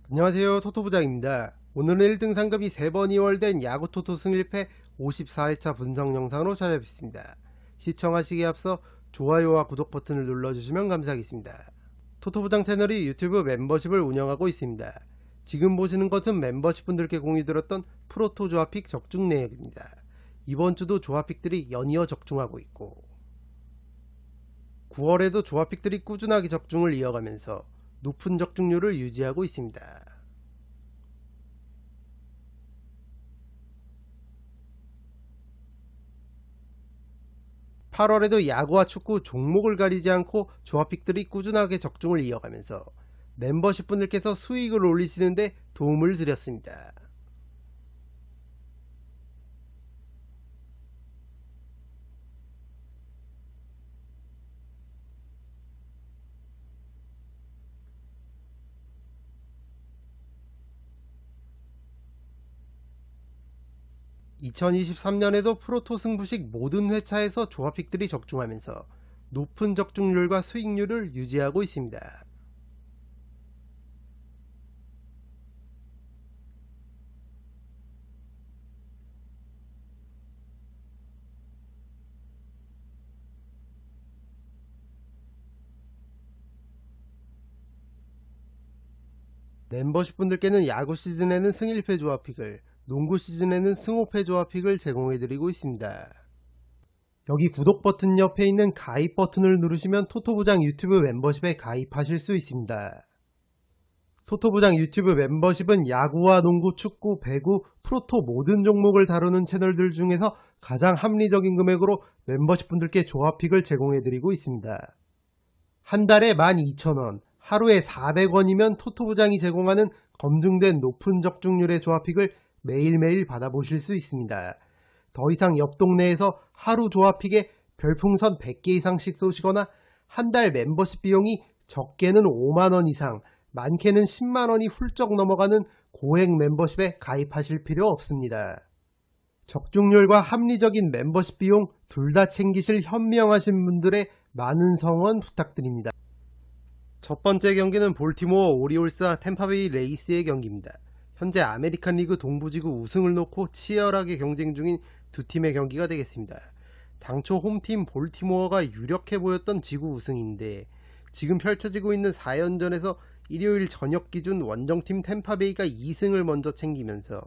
안녕하세요, 토토부장입니다. 오늘은 1등 상금이 3번 이월된 야구토토 승일패 54회차 분석 영상으로 찾아뵙습니다. 시청하시기에 앞서 좋아요와 구독 버튼을 눌러주시면 감사하겠습니다. 토토부장 채널이 유튜브 멤버십을 운영하고 있습니다. 지금 보시는 것은 멤버십 분들께 공유드렸던 프로토 조합픽 적중 내역입니다. 이번 주도 조합픽들이 연이어 적중하고 있고 9월에도 조합픽들이 꾸준하게 적중을 이어가면서 높은 적중률을 유지하고 있습니다. 8월에도 야구와 축구 종목을 가리지 않고 조합픽들이 꾸준하게 적중을 이어가면서 멤버십 분들께서 수익을 올리시는데 도움을 드렸습니다. 2023년에도 프로토 승부식 모든 회차에서 조합픽들이 적중하면서 높은 적중률과 수익률을 유지하고 있습니다. 멤버십 분들께는 야구 시즌에는 승1패 조합픽을, 농구 시즌에는 승5패 조합픽을 제공해드리고 있습니다. 여기 구독 버튼 옆에 있는 가입 버튼을 누르시면 토토부장 유튜브 멤버십에 가입하실 수 있습니다. 토토부장 유튜브 멤버십은 야구와 농구, 축구, 배구, 프로토 모든 종목을 다루는 채널들 중에서 가장 합리적인 금액으로 멤버십 분들께 조합픽을 제공해드리고 있습니다. 한 달에 12,000원, 하루에 400원이면 토토부장이 제공하는 검증된 높은 적중률의 조합픽을 매일매일 받아보실 수 있습니다. 더 이상 옆 동네에서 하루 조합픽에 별풍선 100개 이상씩 쏘시거나 한 달 멤버십 비용이 적게는 5만원 이상, 많게는 10만원이 훌쩍 넘어가는 고액 멤버십에 가입하실 필요 없습니다. 적중률과 합리적인 멤버십 비용 둘 다 챙기실 현명하신 분들의 많은 성원 부탁드립니다. 첫 번째 경기는 볼티모어 오리올스와 템파베이 레이스의 경기입니다. 현재 아메리칸 리그 동부지구 우승을 놓고 치열하게 경쟁 중인 두 팀의 경기가 되겠습니다. 당초 홈팀 볼티모어가 유력해 보였던 지구 우승인데 지금 펼쳐지고 있는 4연전에서 일요일 저녁 기준 원정팀 템파베이가 2승을 먼저 챙기면서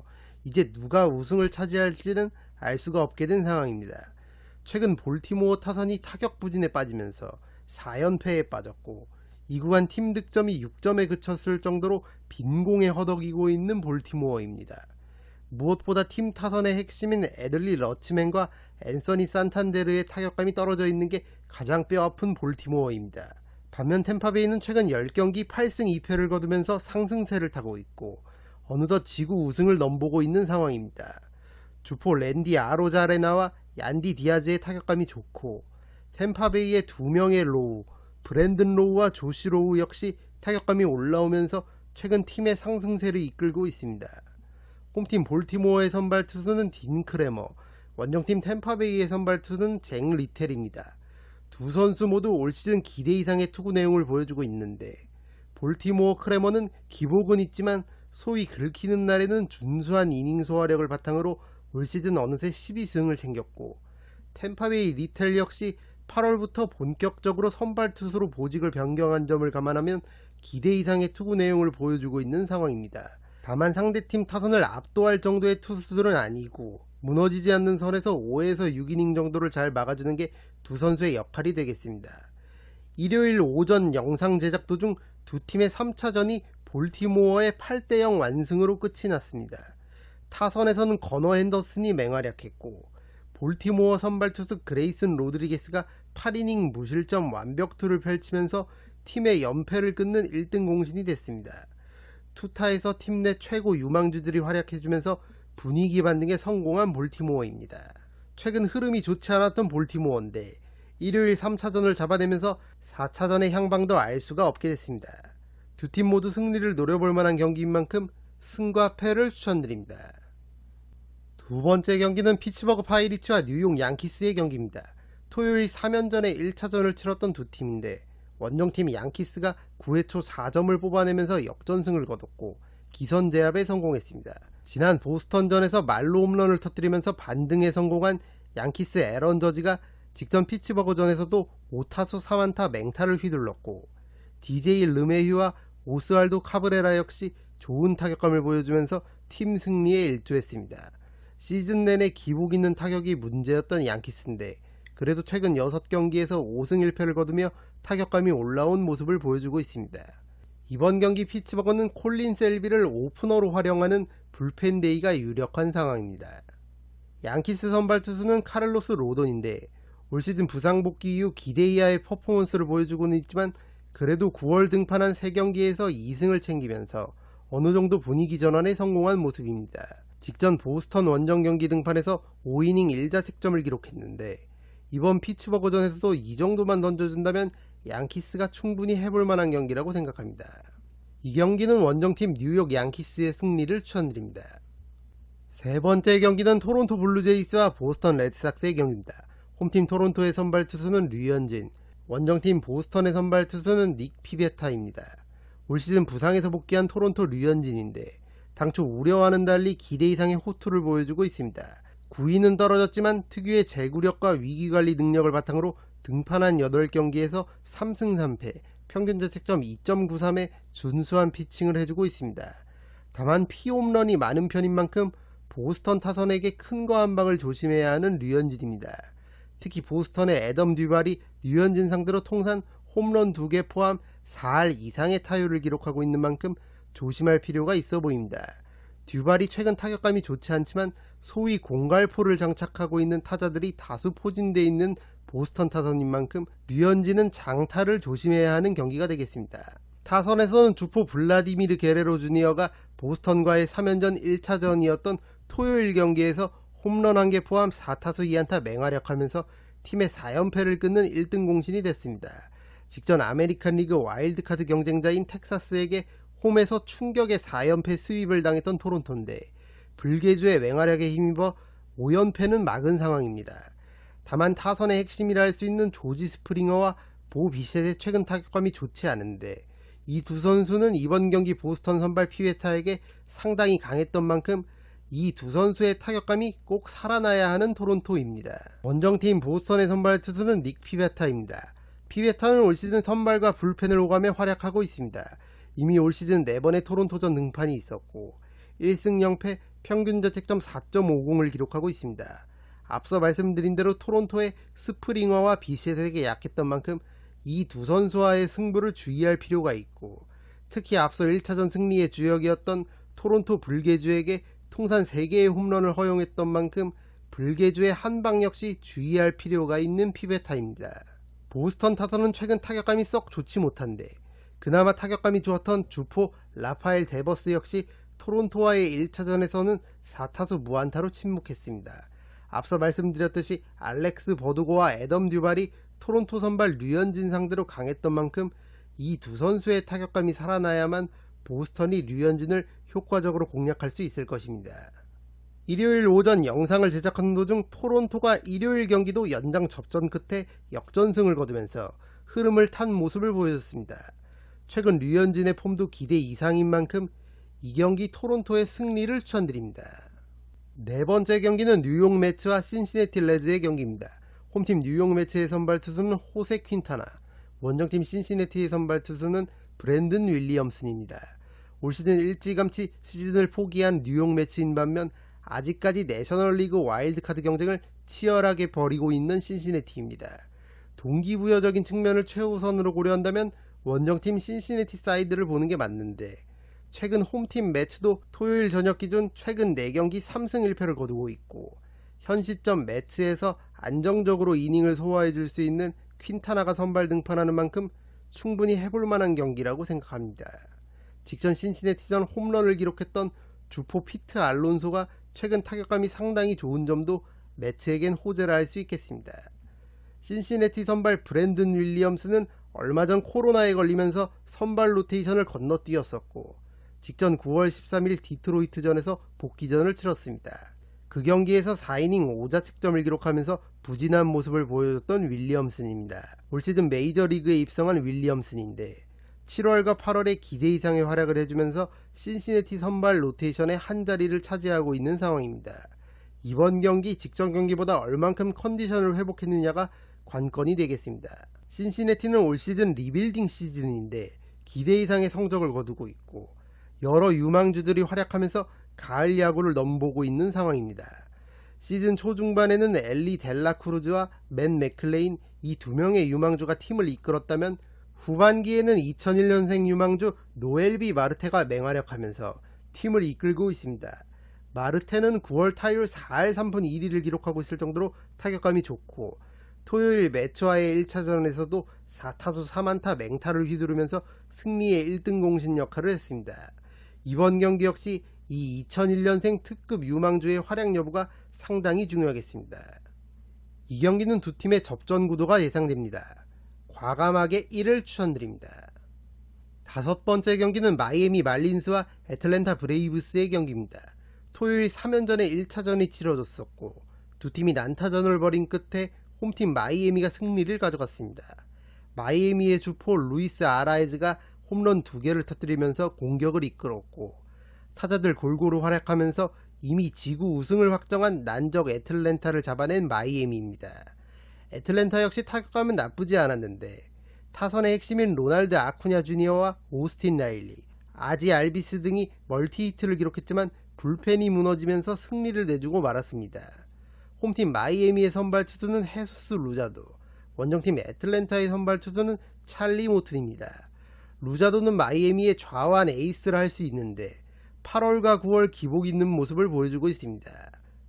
이제 누가 우승을 차지할지는 알 수가 없게 된 상황입니다. 최근 볼티모어 타선이 타격 부진에 빠지면서 4연패에 빠졌고 이 구간 팀 득점이 6점에 그쳤을 정도로 빈공에 허덕이고 있는 볼티모어입니다. 무엇보다 팀 타선의 핵심인 애들리 러치맨과 앤서니 산탄데르의 타격감이 떨어져 있는 게 가장 뼈아픈 볼티모어입니다. 반면 템파베이는 최근 10경기 8승 2패를 거두면서 상승세를 타고 있고 어느덧 지구 우승을 넘보고 있는 상황입니다. 주포 랜디 아로자레나와 얀디 디아즈의 타격감이 좋고 템파베이의 2명의 로우, 브랜든 로우와 조시 로우 역시 타격감이 올라오면서 최근 팀의 상승세를 이끌고 있습니다. 홈팀 볼티모어의 선발 투수는 딘 크레머, 원정팀 템파베이의 선발 투수는 잭 리텔입니다. 두 선수 모두 올 시즌 기대 이상의 투구 내용을 보여주고 있는데 볼티모어 크레머는 기복은 있지만 소위 긁히는 날에는 준수한 이닝 소화력을 바탕으로 올 시즌 어느새 12승을 챙겼고 템파베이 리텔 역시 8월부터 본격적으로 선발 투수로 보직을 변경한 점을 감안하면 기대 이상의 투구 내용을 보여주고 있는 상황입니다. 다만 상대팀 타선을 압도할 정도의 투수들은 아니고 무너지지 않는 선에서 5에서 6이닝 정도를 잘 막아주는 게 두 선수의 역할이 되겠습니다. 일요일 오전 영상 제작 도중 두 팀의 3차전이 볼티모어의 8대0 완승으로 끝이 났습니다. 타선에서는 거너 핸더슨이 맹활약했고 볼티모어 선발 투수 그레이슨 로드리게스가 8이닝 무실점 완벽투를 펼치면서 팀의 연패를 끊는 1등 공신이 됐습니다. 투타에서 팀 내 최고 유망주들이 활약해주면서 분위기 반등에 성공한 볼티모어입니다. 최근 흐름이 좋지 않았던 볼티모어인데 일요일 3차전을 잡아내면서 4차전의 향방도 알 수가 없게 됐습니다. 두 팀 모두 승리를 노려볼 만한 경기인 만큼 승과 패를 추천드립니다. 두 번째 경기는 피츠버그 파이리츠와 뉴욕 양키스의 경기입니다. 토요일 3연전에 1차전을 치렀던 두 팀인데 원정팀 양키스가 9회 초 4점을 뽑아내면서 역전승을 거뒀고 기선 제압에 성공했습니다. 지난 보스턴전에서 말로 홈런을 터뜨리면서 반등에 성공한 양키스 애런 저지가 직전 피츠버그전에서도 5타수 4안타 맹타를 휘둘렀고, DJ 르메휴와 오스왈도 카브레라 역시 좋은 타격감을 보여주면서 팀 승리에 일조했습니다. 시즌 내내 기복 있는 타격이 문제였던 양키스인데 그래도 최근 6경기에서 5승 1패를 거두며 타격감이 올라온 모습을 보여주고 있습니다. 이번 경기 피츠버그는 콜린 셀비를 오프너로 활용하는 불펜 데이가 유력한 상황입니다. 양키스 선발 투수는 카를로스 로돈인데 올 시즌 부상 복귀 이후 기대 이하의 퍼포먼스를 보여주고는 있지만 그래도 9월 등판한 3경기에서 2승을 챙기면서 어느 정도 분위기 전환에 성공한 모습입니다. 직전 보스턴 원정 경기 등판에서 5이닝 1자책점을 기록했는데 이번 피츠버그전에서도 이 정도만 던져준다면 양키스가 충분히 해볼 만한 경기라고 생각합니다. 이 경기는 원정팀 뉴욕 양키스의 승리를 추천드립니다. 세 번째 경기는 토론토 블루제이스와 보스턴 레드삭스의 경기입니다. 홈팀 토론토의 선발 투수는 류현진, 원정팀 보스턴의 선발 투수는 닉 피베타입니다. 올 시즌 부상에서 복귀한 토론토 류현진인데 당초 우려와는 달리 기대 이상의 호투를 보여주고 있습니다. 9위는 떨어졌지만 특유의 제구력과 위기관리 능력을 바탕으로 등판한 8경기에서 3승 3패, 평균 자책점 2.93의 준수한 피칭을 해주고 있습니다. 다만 피홈런이 많은 편인 만큼 보스턴 타선에게 큰 거 한 방을 조심해야 하는 류현진입니다. 특히 보스턴의 애덤 듀발이 류현진 상대로 통산 홈런 2개 포함 4할 이상의 타율을 기록하고 있는 만큼 조심할 필요가 있어 보입니다. 듀발이 최근 타격감이 좋지 않지만 소위 공갈포를 장착하고 있는 타자들이 다수 포진되어 있는 보스턴 타선인 만큼 류현진은 장타를 조심해야 하는 경기가 되겠습니다. 타선에서는 주포 블라디미르 게레로 주니어가 보스턴과의 3연전 1차전이었던 토요일 경기에서 홈런 1개 포함 4타수 2안타 맹활약하면서 팀의 4연패를 끊는 1등 공신이 됐습니다. 직전 아메리칸 리그 와일드카드 경쟁자인 텍사스에게 홈에서 충격의 4연패 스윕을 당했던 토론토인데 불개주의 맹활약에 힘입어 5연패는 막은 상황입니다. 다만 타선의 핵심이라 할 수 있는 조지 스프링어와 보 비셋의 최근 타격감이 좋지 않은데 이 두 선수는 이번 경기 보스턴 선발 피베타에게 상당히 강했던 만큼 이 두 선수의 타격감이 꼭 살아나야 하는 토론토입니다. 원정팀 보스턴의 선발 투수는 닉 피베타입니다. 피베타는 올 시즌 선발과 불펜을 오가며 활약하고 있습니다. 이미 올 시즌 4번의 토론토전 등판이 있었고 1승 0패 평균 자책점 4.50을 기록하고 있습니다. 앞서 말씀드린 대로 토론토의 스프링어와 비셋에게 약했던 만큼 이 두 선수와의 승부를 주의할 필요가 있고 특히 앞서 1차전 승리의 주역이었던 토론토 불개주에게 통산 3개의 홈런을 허용했던 만큼 불개주의 한방 역시 주의할 필요가 있는 피베타입니다. 보스턴 타선은 최근 타격감이 썩 좋지 못한데 그나마 타격감이 좋았던 주포 라파엘 데버스 역시 토론토와의 1차전에서는 4타수 무안타로 침묵했습니다. 앞서 말씀드렸듯이 알렉스 버두고와 애덤 듀발이 토론토 선발 류현진 상대로 강했던 만큼 이 두 선수의 타격감이 살아나야만 보스턴이 류현진을 효과적으로 공략할 수 있을 것입니다. 일요일 오전 영상을 제작하는 도중 토론토가 일요일 경기도 연장 접전 끝에 역전승을 거두면서 흐름을 탄 모습을 보여줬습니다. 최근 류현진의 폼도 기대 이상인 만큼 이 경기 토론토의 승리를 추천드립니다. 네 번째 경기는 뉴욕 매츠와 신시내티 레즈의 경기입니다. 홈팀 뉴욕 매츠의 선발 투수는 호세 퀸타나, 원정팀 신시내티의 선발 투수는 브랜든 윌리엄슨입니다. 올 시즌 일찌감치 시즌을 포기한 뉴욕 매츠인 반면 아직까지 내셔널리그 와일드카드 경쟁을 치열하게 벌이고 있는 신시내티입니다. 동기부여적인 측면을 최우선으로 고려한다면 원정팀 신시내티 사이드를 보는 게 맞는데 최근 홈팀 매츠도 토요일 저녁 기준 최근 4경기 3승 1패를 거두고 있고 현 시점 매츠에서 안정적으로 이닝을 소화해줄 수 있는 퀸타나가 선발 등판하는 만큼 충분히 해볼 만한 경기라고 생각합니다. 직전 신시내티전 홈런을 기록했던 주포 피트 알론소가 최근 타격감이 상당히 좋은 점도 매츠에겐 호재라 할 수 있겠습니다. 신시내티 선발 브랜든 윌리엄스는 얼마 전 코로나에 걸리면서 선발 로테이션을 건너뛰었었고 직전 9월 13일 디트로이트전에서 복귀전을 치렀습니다. 그 경기에서 4이닝 5자책점을 기록하면서 부진한 모습을 보여줬던 윌리엄슨입니다. 올 시즌 메이저리그에 입성한 윌리엄슨인데 7월과 8월에 기대 이상의 활약을 해주면서 신시내티 선발 로테이션의 한 자리를 차지하고 있는 상황입니다. 이번 경기 직전 경기보다 얼만큼 컨디션을 회복했느냐가 관건이 되겠습니다. 신시내티는 올 시즌 리빌딩 시즌인데 기대 이상의 성적을 거두고 있고 여러 유망주들이 활약하면서 가을 야구를 넘보고 있는 상황입니다. 시즌 초중반에는 엘리 델라크루즈와 맨 맥클레인 이 두 명의 유망주가 팀을 이끌었다면 후반기에는 2001년생 유망주 노엘비 마르테가 맹활약하면서 팀을 이끌고 있습니다. 마르테는 9월 타율 4할 3분 1리를 기록하고 있을 정도로 타격감이 좋고 토요일 매츠와의 1차전에서도 4타수 4안타 맹타를 휘두르면서 승리의 1등 공신 역할을 했습니다. 이번 경기 역시 이 2001년생 특급 유망주의 활약 여부가 상당히 중요하겠습니다. 이 경기는 두 팀의 접전 구도가 예상됩니다. 과감하게 1을 추천드립니다. 다섯 번째 경기는 마이애미 말린스와 애틀랜타 브레이브스의 경기입니다. 토요일 3연전에 1차전이 치러졌었고 두 팀이 난타전을 벌인 끝에 홈팀 마이애미가 승리를 가져갔습니다. 마이애미의 주포 루이스 아라에즈가 홈런 2개를 터뜨리면서 공격을 이끌었고 타자들 골고루 활약하면서 이미 지구 우승을 확정한 난적 애틀랜타를 잡아낸 마이애미입니다. 애틀랜타 역시 타격감은 나쁘지 않았는데 타선의 핵심인 로날드 아쿠냐 주니어와 오스틴 라일리, 아지 알비스 등이 멀티히트를 기록했지만 불펜이 무너지면서 승리를 내주고 말았습니다. 홈팀 마이애미의 선발 투수는 헤수스 루자도, 원정팀 애틀랜타의 선발 투수는 찰리 모튼입니다. 루자도는 마이애미의 좌완 에이스라 할 수 있는데 8월과 9월 기복 있는 모습을 보여주고 있습니다.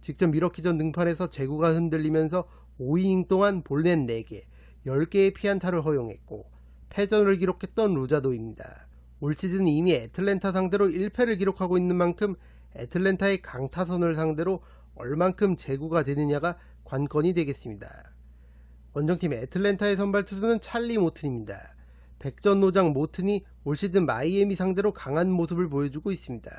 직접 미러키전 등판에서 제구가 흔들리면서 5이닝 동안 볼넷 4개, 10개의 피안타를 허용했고 패전을 기록했던 루자도입니다. 올 시즌 이미 애틀랜타 상대로 1패를 기록하고 있는 만큼 애틀랜타의 강타선을 상대로 얼만큼 제구가 되느냐가 관건이 되겠습니다. 원정팀 애틀랜타의 선발 투수는 찰리 모튼입니다. 백전노장 모튼이 올 시즌 마이애미 상대로 강한 모습을 보여주고 있습니다.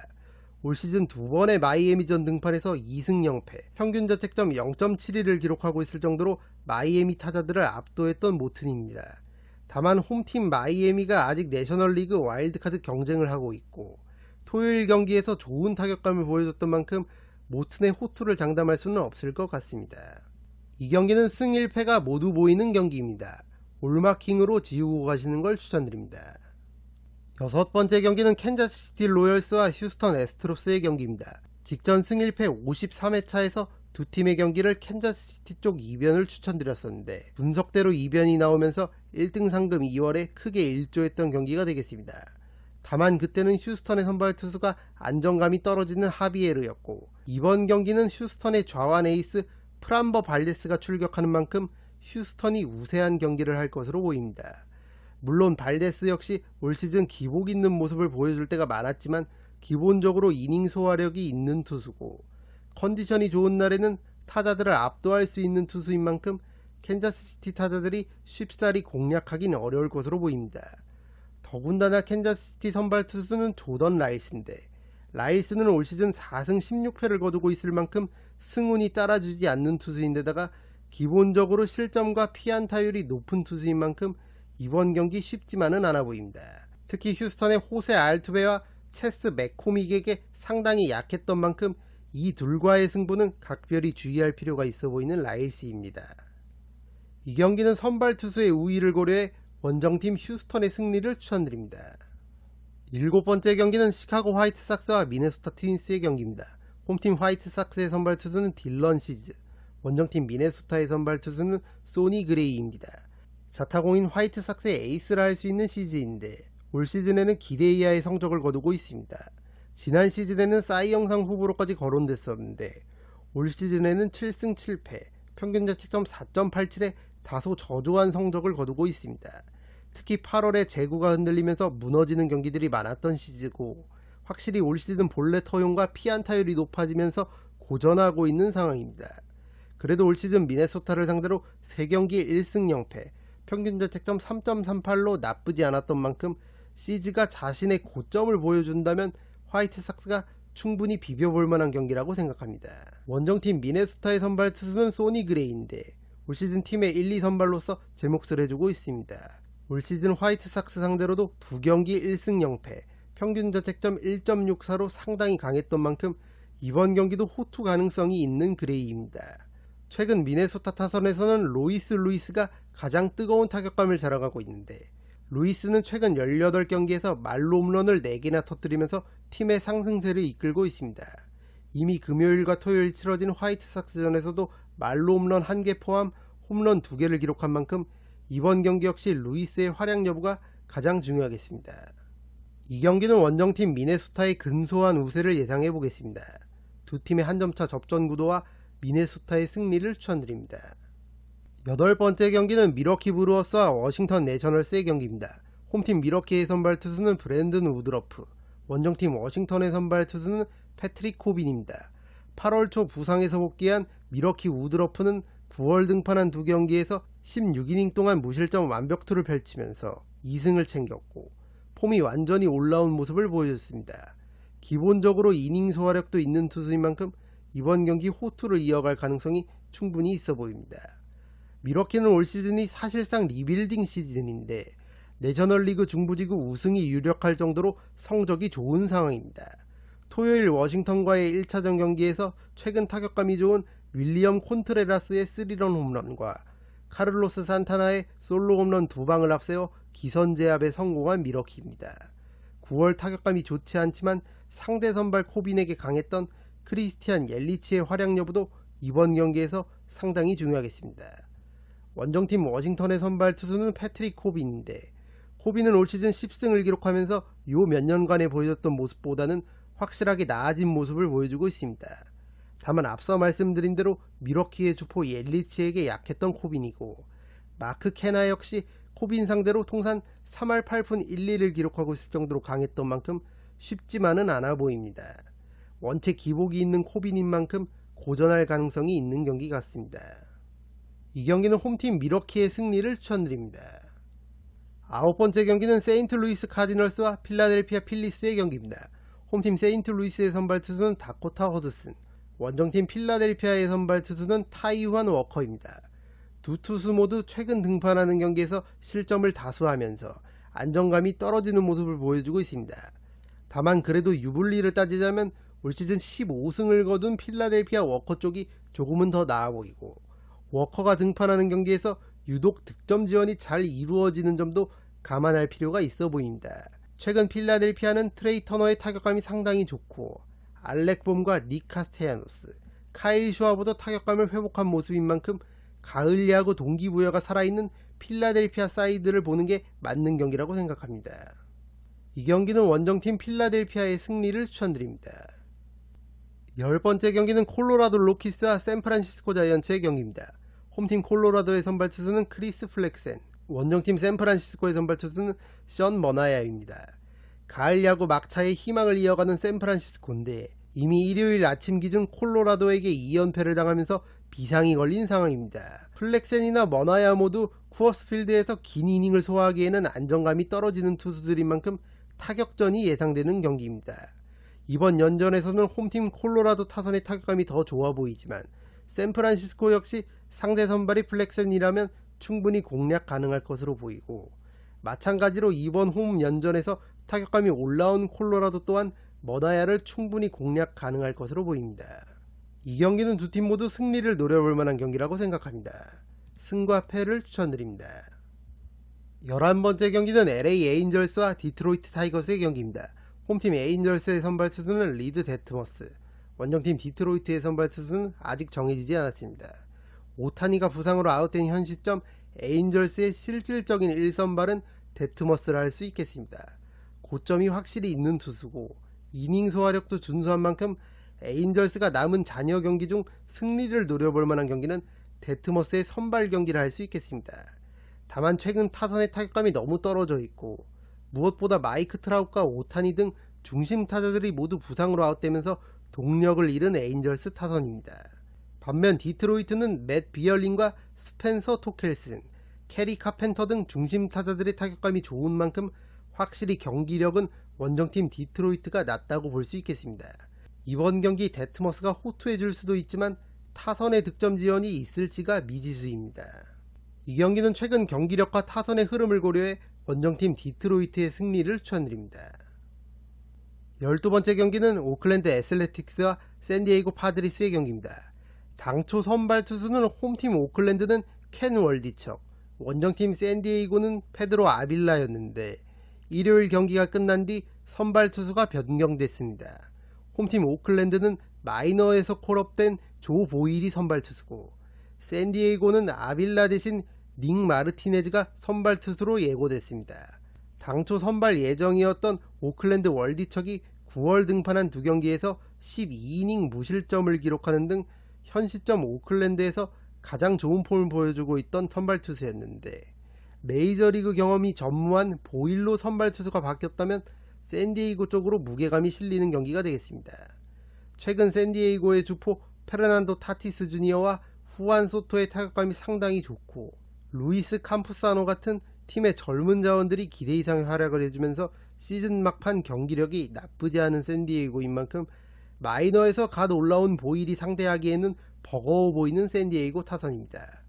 올 시즌 2번의 마이애미전 등판에서 2승 0패, 평균 자책점 0.72를 기록하고 있을 정도로 마이애미 타자들을 압도했던 모튼입니다. 다만 홈팀 마이애미가 아직 내셔널리그 와일드카드 경쟁을 하고 있고 토요일 경기에서 좋은 타격감을 보여줬던 만큼 모튼의 호투를 장담할 수는 없을 것 같습니다. 이 경기는 승 1패가 모두 보이는 경기입니다. 올마킹으로 지우고 가시는 걸 추천드립니다. 여섯 번째 경기는 캔자스시티 로열스와 휴스턴 애스트로스의 경기입니다. 직전 승 1패 53회차에서 두 팀의 경기를 캔자스시티 쪽 이변을 추천드렸었는데 분석대로 이변이 나오면서 1등 상금 2월에 크게 일조했던 경기가 되겠습니다. 다만 그때는 휴스턴의 선발 투수가 안정감이 떨어지는 하비에르였고 이번 경기는 휴스턴의 좌완 에이스 프람버 발데스가 출격하는 만큼 휴스턴이 우세한 경기를 할 것으로 보입니다. 물론 발데스 역시 올 시즌 기복 있는 모습을 보여줄 때가 많았지만 기본적으로 이닝 소화력이 있는 투수고 컨디션이 좋은 날에는 타자들을 압도할 수 있는 투수인 만큼 캔자스시티 타자들이 쉽사리 공략하기는 어려울 것으로 보입니다. 더군다나 캔자스시티 선발 투수는 조던 라일스인데 라일스는 올 시즌 4승 16패를 거두고 있을 만큼 승운이 따라주지 않는 투수인데다가 기본적으로 실점과 피안타율이 높은 투수인 만큼 이번 경기 쉽지만은 않아 보입니다. 특히 휴스턴의 호세 알투베와 체스 맥코믹에게 상당히 약했던 만큼 이 둘과의 승부는 각별히 주의할 필요가 있어 보이는 라일스입니다. 이 경기는 선발 투수의 우위를 고려해 원정팀 휴스턴의 승리를 추천드립니다. 일곱 번째 경기는 시카고 화이트삭스와 미네소타 트윈스의 경기입니다. 홈팀 화이트삭스의 선발 투수는 딜런 시즈, 원정팀 미네소타의 선발 투수는 소니 그레이입니다. 자타공인 화이트삭스의 에이스라 할 수 있는 시즈인데 올 시즌에는 기대 이하의 성적을 거두고 있습니다. 지난 시즌에는 싸이 영상 후보로까지 거론됐었는데 올 시즌에는 7승 7패, 평균 자책점 4.87에 다소 저조한 성적을 거두고 있습니다. 특히 8월에 제구가 흔들리면서 무너지는 경기들이 많았던 시즌이고 확실히 올 시즌 볼넷 허용과 피안타율이 높아지면서 고전하고 있는 상황입니다. 그래도 올 시즌 미네소타를 상대로 3경기 1승 0패, 평균 자책점 3.38로 나쁘지 않았던 만큼 시즈가 자신의 고점을 보여준다면 화이트삭스가 충분히 비벼볼 만한 경기라고 생각합니다. 원정팀 미네소타의 선발 투수는 소니 그레이인데 올 시즌 팀의 1, 2선발로서 제 몫을 해주고 있습니다. 올 시즌 화이트삭스 상대로도 2경기 1승 0패, 평균 자책점 1.64로 상당히 강했던 만큼 이번 경기도 호투 가능성이 있는 그레이입니다. 최근 미네소타 타선에서는 로이스 루이스가 가장 뜨거운 타격감을 자랑하고 있는데, 루이스는 최근 18경기에서 말로 홈런을 4개나 터뜨리면서 팀의 상승세를 이끌고 있습니다. 이미 금요일과 토요일 치러진 화이트삭스전에서도 말로 홈런 1개 포함 홈런 2개를 기록한 만큼 이번 경기 역시 루이스의 활약 여부가 가장 중요하겠습니다. 이 경기는 원정팀 미네소타의 근소한 우세를 예상해보겠습니다. 두 팀의 한 점차 접전 구도와 미네소타의 승리를 추천드립니다. 8번째 경기는 미러키 브루어스와 워싱턴 내셔널스의 경기입니다. 홈팀 미러키의 선발 투수는 브랜든 우드러프, 원정팀 워싱턴의 선발 투수는 패트릭 코빈입니다. 8월 초 부상에서 복귀한 미러키 우드러프는 9월 등판한 두 경기에서 16이닝 동안 무실점 완벽투를 펼치면서 2승을 챙겼고 폼이 완전히 올라온 모습을 보여줬습니다. 기본적으로 이닝 소화력도 있는 투수인 만큼 이번 경기 호투를 이어갈 가능성이 충분히 있어 보입니다. 미러키는 올 시즌이 사실상 리빌딩 시즌인데 내셔널리그 중부지구 우승이 유력할 정도로 성적이 좋은 상황입니다. 토요일 워싱턴과의 1차전 경기에서 최근 타격감이 좋은 윌리엄 콘트레라스의 3런 홈런과 카를로스 산타나의 솔로 홈런 2방을 앞세워 기선제압에 성공한 미러키입니다. 9월 타격감이 좋지 않지만 상대 선발 코빈에게 강했던 크리스티안 옐리치의 활약 여부도 이번 경기에서 상당히 중요하겠습니다. 원정팀 워싱턴의 선발 투수는 패트릭 코빈인데, 코빈은 올 시즌 10승을 기록하면서 요 몇 년간에 보여줬던 모습보다는 확실하게 나아진 모습을 보여주고 있습니다. 다만 앞서 말씀드린 대로 미러키의 주포 옐리치에게 약했던 코빈이고, 마크 케나 역시 코빈 상대로 통산 3할 8푼 1리를 기록하고 있을 정도로 강했던 만큼 쉽지만은 않아 보입니다. 원체 기복이 있는 코빈인 만큼 고전할 가능성이 있는 경기 같습니다. 이 경기는 홈팀 미러키의 승리를 추천드립니다. 9번째 경기는 세인트루이스 카디널스와 필라델피아 필리스의 경기입니다. 홈팀 세인트루이스의 선발 투수는 다코타 허드슨, 원정팀 필라델피아의 선발 투수는 타이완 워커입니다. 두 투수 모두 최근 등판하는 경기에서 실점을 다수하면서 안정감이 떨어지는 모습을 보여주고 있습니다. 다만 그래도 유불리를 따지자면 올 시즌 15승을 거둔 필라델피아 워커 쪽이 조금은 더 나아 보이고, 워커가 등판하는 경기에서 유독 득점 지원이 잘 이루어지는 점도 감안할 필요가 있어 보입니다. 최근 필라델피아는 트레이 터너의 타격감이 상당히 좋고 알렉 봄과 닉 카스테야노스, 카일 슈아보다 타격감을 회복한 모습인 만큼 가을 야구 동기부여가 살아있는 필라델피아 사이드를 보는 게 맞는 경기라고 생각합니다. 이 경기는 원정팀 필라델피아의 승리를 추천드립니다. 10번째 경기는 콜로라도 로키스와 샌프란시스코 자이언츠의 경기입니다. 홈팀 콜로라도의 선발 투수는 크리스 플렉센, 원정팀 샌프란시스코의 선발 투수는 션 머나야입니다. 가을 야구 막차의 희망을 이어가는 샌프란시스코인데 이미 일요일 아침 기준 콜로라도에게 2연패를 당하면서 비상이 걸린 상황입니다. 플렉센이나 머나야 모두 쿠어스필드에서 긴 이닝을 소화하기에는 안정감이 떨어지는 투수들인 만큼 타격전이 예상되는 경기입니다. 이번 연전에서는 홈팀 콜로라도 타선의 타격감이 더 좋아 보이지만 샌프란시스코 역시 상대 선발이 플렉센이라면 충분히 공략 가능할 것으로 보이고, 마찬가지로 이번 홈 연전에서 타격감이 올라온 콜로라도 또한 머나야를 충분히 공략 가능할 것으로 보입니다. 이 경기는 두 팀 모두 승리를 노려볼 만한 경기라고 생각합니다. 승과 패를 추천드립니다. 11번째 경기는 LA 에인절스와 디트로이트 타이거스의 경기입니다. 홈팀 에인절스의 선발 투수는 리드 데트머스, 원정팀 디트로이트의 선발 투수는 아직 정해지지 않았습니다. 오타니가 부상으로 아웃된 현 시점 에인절스의 실질적인 1선발은 데트머스라 할 수 있겠습니다. 고점이 확실히 있는 투수고 이닝 소화력도 준수한 만큼 에인절스가 남은 잔여 경기 중 승리를 노려볼 만한 경기는 데트머스의 선발 경기를 할 수 있겠습니다. 다만 최근 타선의 타격감이 너무 떨어져 있고 무엇보다 마이크 트라웃과 오타니 등 중심 타자들이 모두 부상으로 아웃되면서 동력을 잃은 에인절스 타선입니다. 반면 디트로이트는 맷 비얼린과 스펜서 토켈슨, 캐리 카펜터 등 중심 타자들의 타격감이 좋은 만큼 확실히 경기력은 원정팀 디트로이트가 낮다고 볼 수 있겠습니다. 이번 경기 데트머스가 호투해줄 수도 있지만 타선의 득점 지원이 있을지가 미지수입니다. 이 경기는 최근 경기력과 타선의 흐름을 고려해 원정팀 디트로이트의 승리를 추천드립니다. 12번째 경기는 오클랜드 애슬레틱스와 샌디에이고 파드리스의 경기입니다. 당초 선발 투수는 홈팀 오클랜드는 켄 월디척, 원정팀 샌디에이고는 페드로 아빌라였는데 일요일 경기가 끝난 뒤 선발 투수가 변경됐습니다. 홈팀 오클랜드는 마이너에서 콜업된 조 보일이 선발 투수고 샌디에이고는 아빌라 대신 닉 마르티네즈가 선발 투수로 예고됐습니다. 당초 선발 예정이었던 오클랜드 월디척이 9월 등판한 두 경기에서 12이닝 무실점을 기록하는 등 현 시점 오클랜드에서 가장 좋은 폼을 보여주고 있던 선발 투수였는데 메이저리그 경험이 전무한 보일로 선발 투수가 바뀌었다면 샌디에이고 쪽으로 무게감이 실리는 경기가 되겠습니다. 최근 샌디에이고의 주포 페르난도 타티스 주니어와 후안 소토의 타격감이 상당히 좋고 루이스 캠푸사노 같은 팀의 젊은 자원들이 기대 이상의 활약을 해주면서 시즌 막판 경기력이 나쁘지 않은 샌디에이고인 만큼 마이너에서 갓 올라온 보일이 상대하기에는 버거워 보이는 샌디에이고 타선입니다.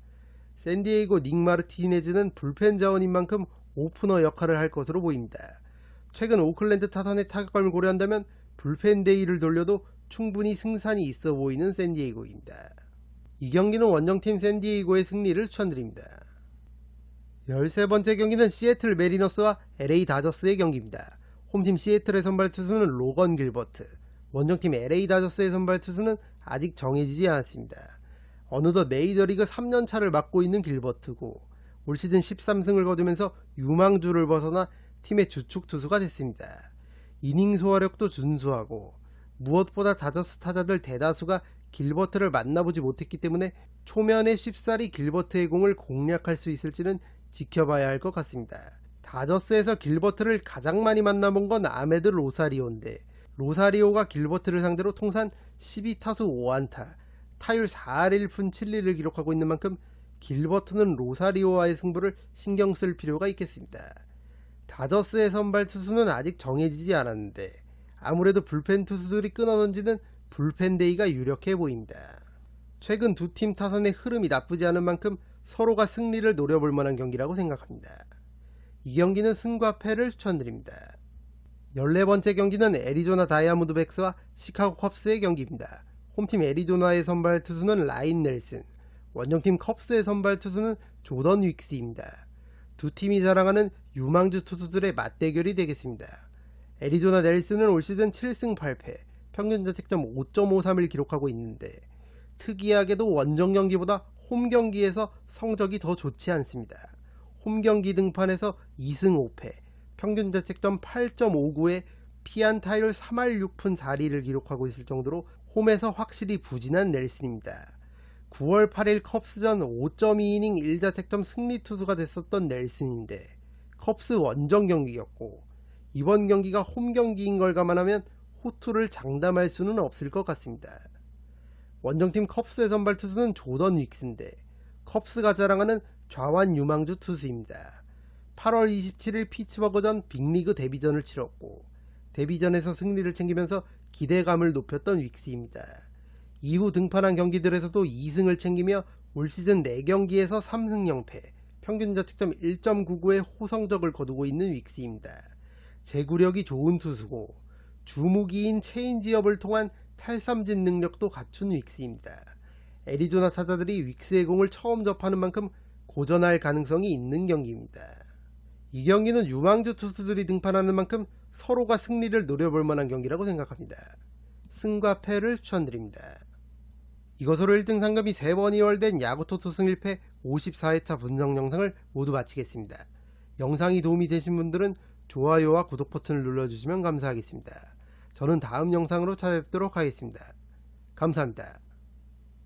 샌디에이고 닉 마르티네즈는 불펜 자원인 만큼 오프너 역할을 할 것으로 보입니다. 최근 오클랜드 타선의 타격감을 고려한다면 불펜 데이를 돌려도 충분히 승산이 있어 보이는 샌디에이고입니다. 이 경기는 원정팀 샌디에이고의 승리를 추천드립니다. 13번째 경기는 시애틀 메리너스와 LA 다저스의 경기입니다. 홈팀 시애틀의 선발 투수는 로건 길버트, 원정팀 LA 다저스의 선발 투수는 아직 정해지지 않았습니다. 어느덧 메이저리그 3년차를 맡고 있는 길버트고 올 시즌 13승을 거두면서 유망주를 벗어나 팀의 주축 투수가 됐습니다. 이닝 소화력도 준수하고 무엇보다 다저스 타자들 대다수가 길버트를 만나보지 못했기 때문에 초면에 쉽사리 길버트의 공을 공략할 수 있을지는 지켜봐야 할 것 같습니다. 다저스에서 길버트를 가장 많이 만나본 건 아메드 로사리오인데 로사리오가 길버트를 상대로 통산 12타수 5안타, 타율 4할 1푼 7리를 기록하고 있는 만큼 길버트는 로사리오와의 승부를 신경 쓸 필요가 있겠습니다. 다저스의 선발 투수는 아직 정해지지 않았는데 아무래도 불펜 투수들이 끊어던지는 불펜 데이가 유력해 보입니다. 최근 두 팀 타선의 흐름이 나쁘지 않은 만큼 서로가 승리를 노려볼 만한 경기라고 생각합니다. 이 경기는 승과 패를 추천드립니다. 14번째 경기는 애리조나 다이아몬드백스와 시카고 컵스의 경기입니다. 홈팀 애리조나의 선발 투수는 라인 넬슨, 원정팀 컵스의 선발 투수는 조던 윅스입니다. 두 팀이 자랑하는 유망주 투수들의 맞대결이 되겠습니다. 애리조나 넬슨은 올 시즌 7승 8패, 평균 자책점 5.53을 기록하고 있는데 특이하게도 원정 경기보다 홈 경기에서 성적이 더 좋지 않습니다. 홈 경기 등판에서 2승 5패, 평균 자책점 8.59에 피안타율 3할 6푼 4리를 기록하고 있을 정도로 홈에서 확실히 부진한 넬슨입니다. 9월 8일 컵스전 5.2이닝 1자책점 승리 투수가 됐었던 넬슨인데 컵스 원정 경기였고 이번 경기가 홈 경기인 걸 감안하면 호투를 장담할 수는 없을 것 같습니다. 원정팀 컵스의 선발 투수는 조던 윅스인데 컵스가 자랑하는 좌완 유망주 투수입니다. 8월 27일 피츠버그전 빅리그 데뷔전을 치렀고 데뷔전에서 승리를 챙기면서 기대감을 높였던 윅스입니다. 이후 등판한 경기들에서도 2승을 챙기며 올 시즌 4경기에서 3승 0패, 평균 자책점 1.99의 호성적을 거두고 있는 윅스입니다. 제구력이 좋은 투수고 주무기인 체인지업을 통한 탈삼진 능력도 갖춘 윅스입니다. 애리조나 타자들이 윅스의 공을 처음 접하는 만큼 고전할 가능성이 있는 경기입니다. 이 경기는 유망주 투수들이 등판하는 만큼 서로가 승리를 노려볼 만한 경기라고 생각합니다. 승과 패를 추천드립니다. 이것으로 1등 상금이 3번 이월된 야구토토 승 1패 54회차 분석 영상을 모두 마치겠습니다. 영상이 도움이 되신 분들은 좋아요와 구독 버튼을 눌러주시면 감사하겠습니다. 저는 다음 영상으로 찾아뵙도록 하겠습니다. 감사합니다.